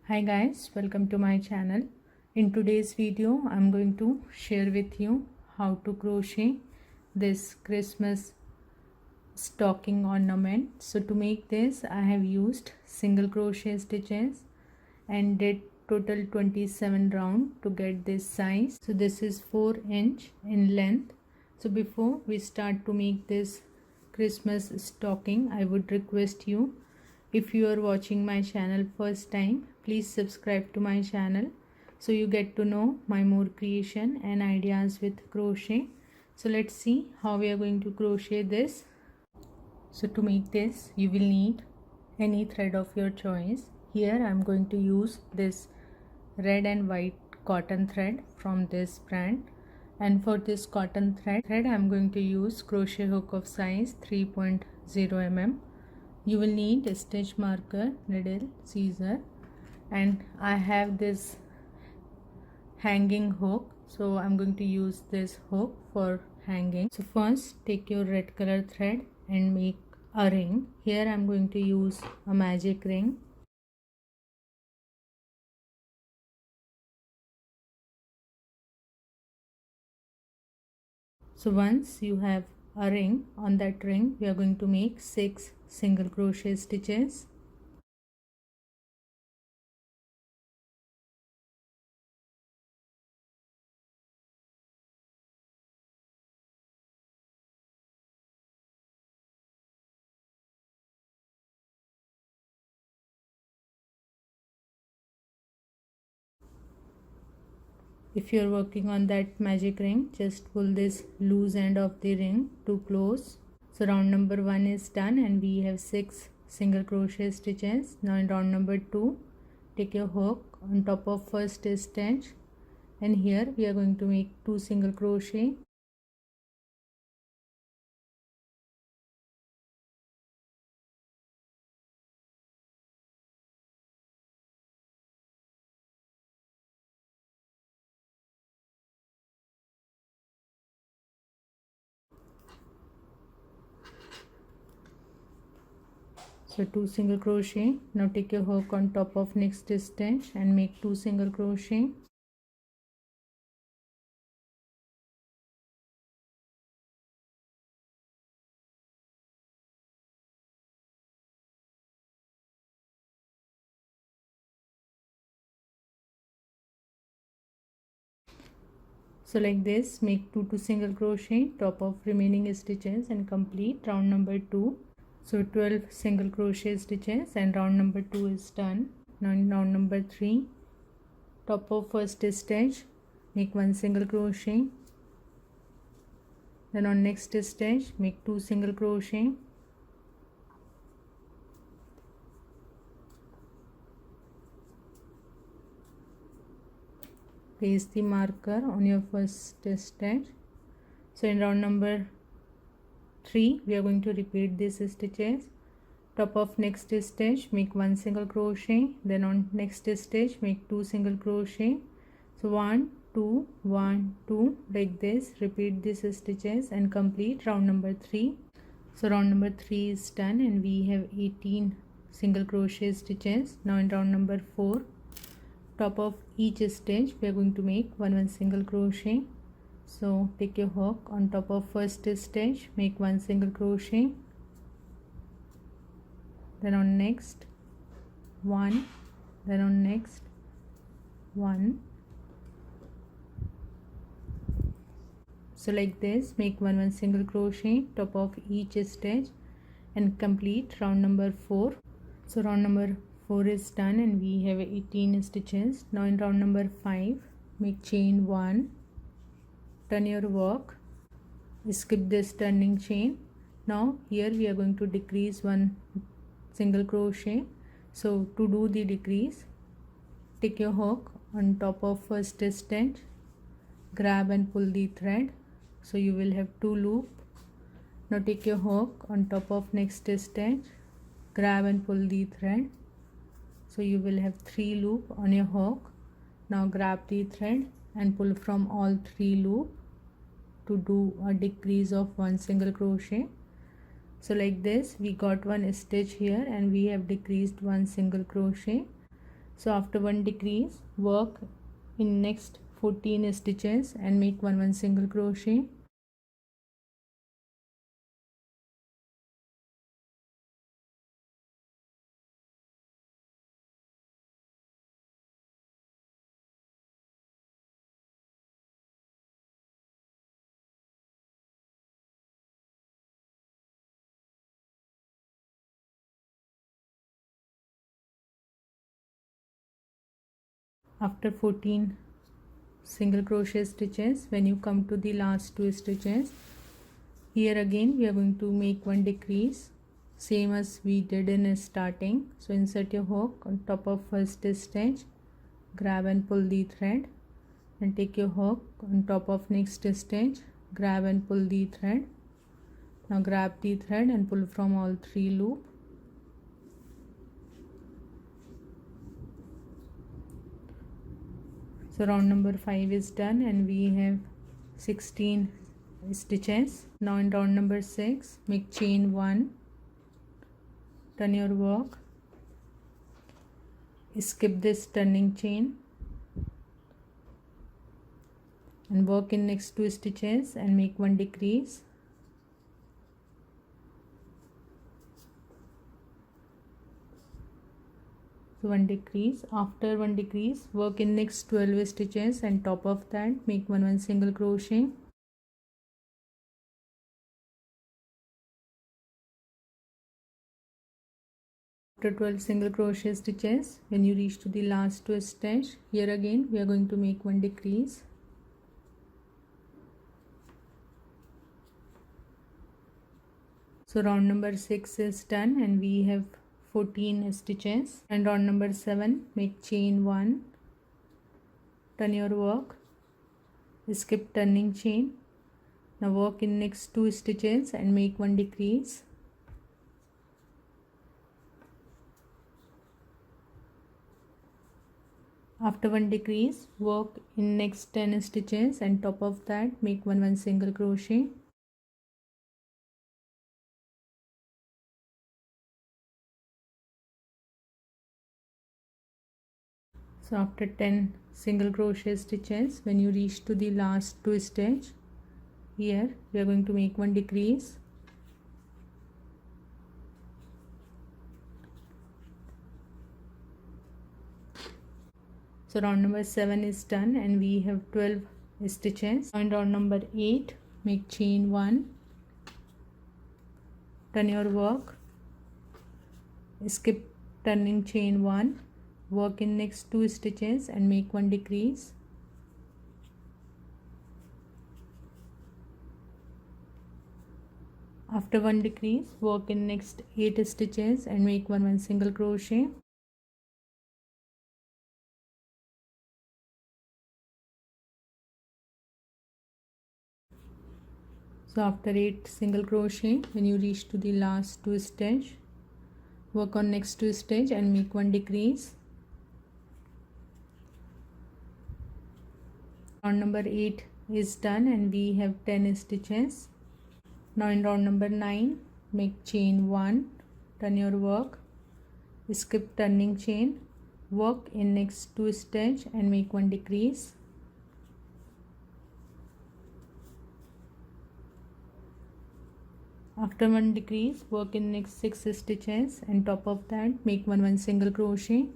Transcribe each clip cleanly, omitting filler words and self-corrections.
Hi guys, welcome to my channel. In today's video I'm going to share with you how to crochet this Christmas stocking ornament. So to make this I have used single crochet stitches and did total 27 round to get this size. So this is 4 inch in length. So before we start to make this Christmas stocking, I would request you, if you are watching my channel first time, please subscribe to my channel so you get to know my more creation and ideas with crochet. So let's see how we are going to crochet this. So to make this you will need any thread of your choice. Here I am going to use this red and white cotton thread from this brand, and for this cotton thread I am going to use crochet hook of size 3.0 mm. You will need a stitch marker, needle, scissor, and I have this hanging hook, so I'm going to use this hook for hanging. So first take your red color thread and make a ring. Here I'm going to use a magic ring. So once you have a ring, on that ring we are going to make 6 single crochet stitches. If you are working on that magic ring, just pull this loose end of the ring to close. So round number 1 is done and we have 6 single crochet stitches. Now in round number 2, take your hook on top of first stitch, and here we are going to make 2 single crochet. So 2 single crochet. Now take your hook on top of next stitch and make 2 single crochet. So like this, make 2 single crochet top of remaining stitches and complete round number 2. So 12 single crochet stitches and round number 2 is done. Now in round number 3, top of first stitch, make 1 single crochet. Then on next stitch, make 2 single crochet. Place the marker on your first stitch. So in round number 3 we are going to repeat these stitches. Top of next stitch, make 1 single crochet. Then on next stitch, make 2 single crochet. So 1 2 1 2, like this. Repeat these stitches and complete round number 3. So round number 3 is done and we have 18 single crochet stitches. Now in round number 4, top of each stitch we are going to make 1 single crochet. So take your hook on top of first stitch, make 1 single crochet. Then on next 1, then on next 1. So like this, make 1 single crochet top of each stitch and complete round number 4. So round number 4 is done and we have 18 stitches. Now in round number 5, make chain 1, turn your work, skip this turning chain. Now here we are going to decrease 1 single crochet. So to do the decrease, take your hook on top of first stitch, grab and pull the thread, so you will have 2 loop. Now take your hook on top of next stitch, grab and pull the thread, so you will have 3 loop on your hook. Now grab the thread and pull from all 3 loop to do a decrease of 1 single crochet. So like this, we got 1 stitch here and we have decreased 1 single crochet. So after 1 decrease, work in next 14 stitches and make 1 single crochet. After 14 single crochet stitches, when you come to the last 2 stitches, here again we are going to make 1 decrease, same as we did in starting. So insert your hook on top of first stitch, grab and pull the thread, and take your hook on top of next stitch, grab and pull the thread. Now grab the thread and pull from all 3 loops. So round number 5 is done and we have 16 stitches. Now in round number 6, make chain 1, turn your work, skip this turning chain and work in next 2 stitches and make 1 decrease. So 1 decrease. After 1 decrease, work in next 12 stitches and top of that make 1 single crochet. After 12 single crochet stitches, when you reach to the last 2 stitch, here again we are going to make 1 decrease. So round number 6 is done and we have 14 stitches. And round number 7, make chain 1, turn your work, skip turning chain. Now work in next 2 stitches and make 1 decrease. After 1 decrease, work in next 10 stitches and top of that make 1 single crochet. So after 10 single crochet stitches, when you reach to the last 2 stitch, here we are going to make 1 decrease. So round number 7 is done and we have 12 stitches. And round number 8, make chain 1, turn your work, skip turning chain 1, work in next 2 stitches and make 1 decrease. After 1 decrease, work in next 8 stitches and make 1 single crochet. So after 8 single crochet, when you reach to the last 2 stitch, work on next 2 stitch and make 1 decrease. Round number 8 is done and we have 10 stitches. Now in round number 9, make chain 1, turn your work, skip turning chain, work in next 2 stitch and make 1 decrease. After 1 decrease, work in next 6 stitches and top of that make 1 single crochet.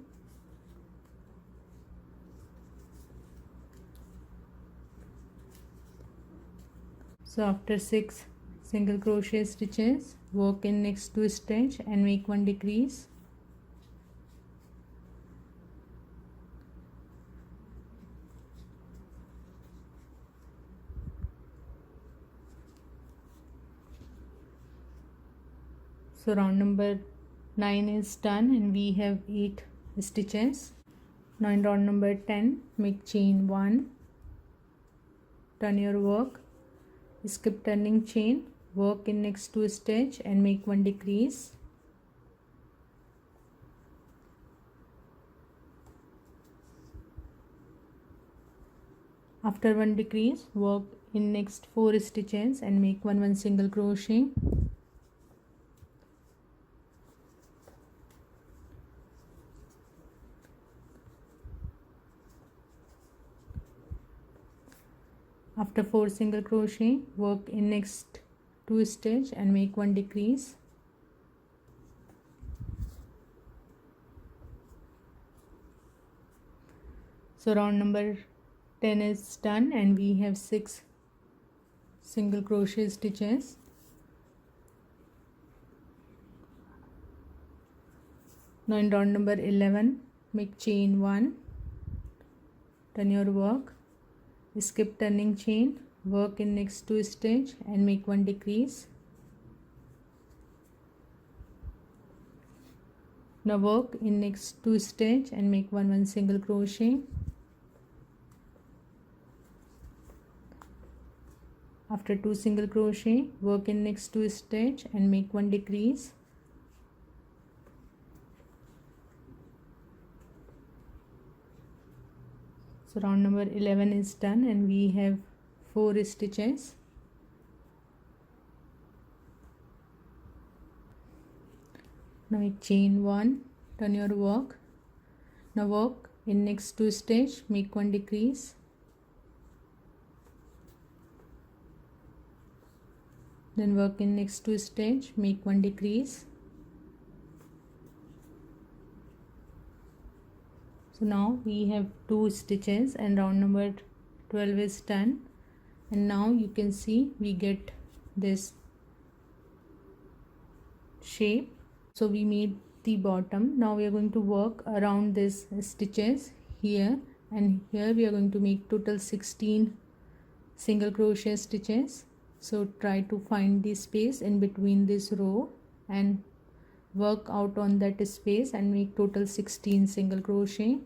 So after 6 single crochet stitches, work in next 2 stitch and make 1 decrease. So round number 9 is done and we have 8 stitches. Now in round number 10, make chain 1, turn your work, skip turning chain, work in next 2 stitch and make 1 decrease. After 1 decrease, work in next 4 stitches and make 1 single crochet. After 4 single crochet, work in next 2 stitch and make 1 decrease. So round number 10 is done and we have 6 single crochet stitches. Now in round number 11, make chain 1, turn your work, skip turning chain, work in next 2 stitch and make 1 decrease. Now work in next 2 stitch and make 1 single crochet. After 2 single crochet, work in next 2 stitch and make 1 decrease. So round number 11 is done and we have 4 stitches. Now make chain 1, turn your work. Now work in next 2 stitch, make 1 decrease. Then work in next 2 stitch, make 1 decrease. So now we have 2 stitches and round number 12 is done, and now you can see we get this shape. So we made the bottom. Now we are going to work around this stitches here, and here we are going to make total 16 single crochet stitches. So try to find the space in between this row and work out on that space and make total 16 single crochet.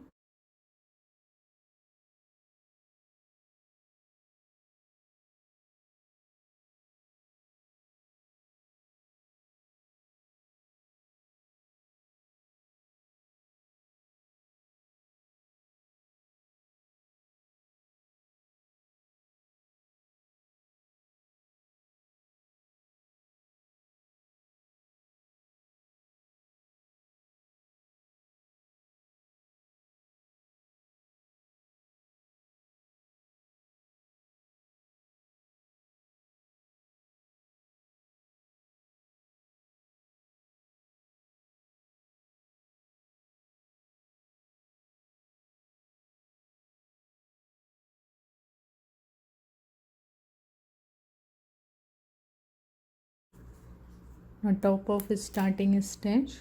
On top of starting stitch,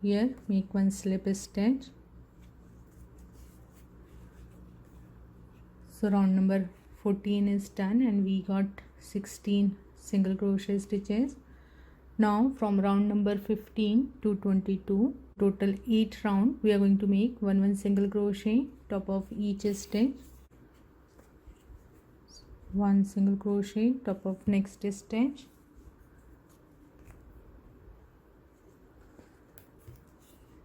here make 1 slip stitch. So round number 14 is done and we got 16 single crochet stitches. Now from round number 15 to 22, total 8 round, we are going to make 1 single crochet top of each stitch, 1 single crochet top of next stitch,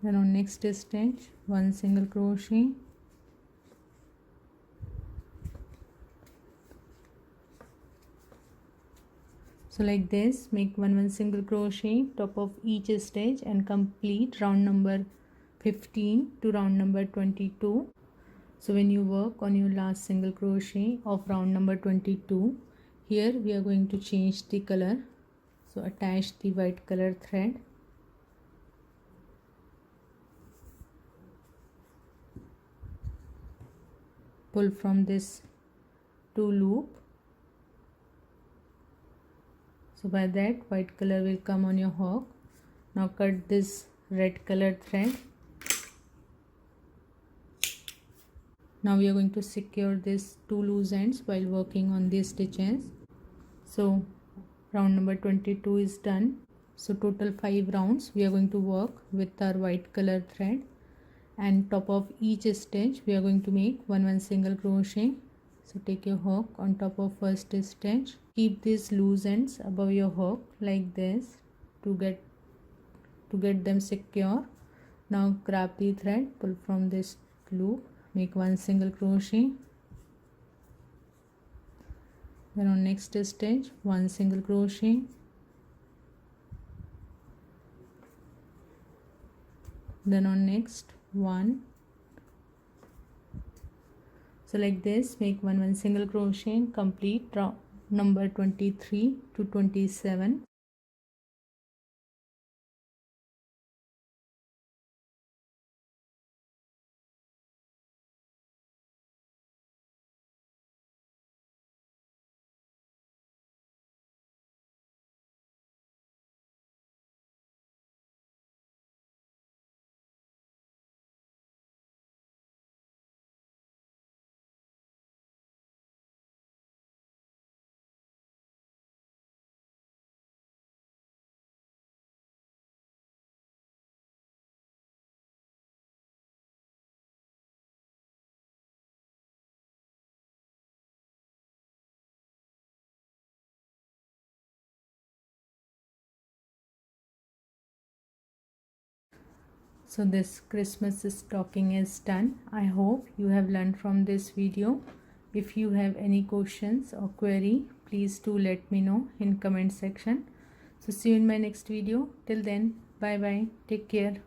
then on next stitch 1 single crochet, so like this make 1 single crochet top of each stitch and complete round number 15 to round number 22. So when you work on your last single crochet of round number 22, here we are going to change the color. So attach the white color thread, pull from this 2 loop. So by that white color will come on your hook. Now cut this red color thread. Now we are going to secure this 2 loose ends while working on these stitches. So round number 22 is done. So total 5 rounds we are going to work with our white color thread, and top of each stitch we are going to make 1 single crochet. So take your hook on top of first stitch, keep these loose ends above your hook like this to get them secure. Now grab the thread, pull from this loop, make 1 single crochet, then on next stitch 1 single crochet, then on next 1, So like this, make one single crochet, complete round number 23 to 27. So this Christmas stocking is done. I hope you have learned from this video. If you have any questions or query, please do let me know in comment section. So see you in my next video. Till then, bye bye. Take care.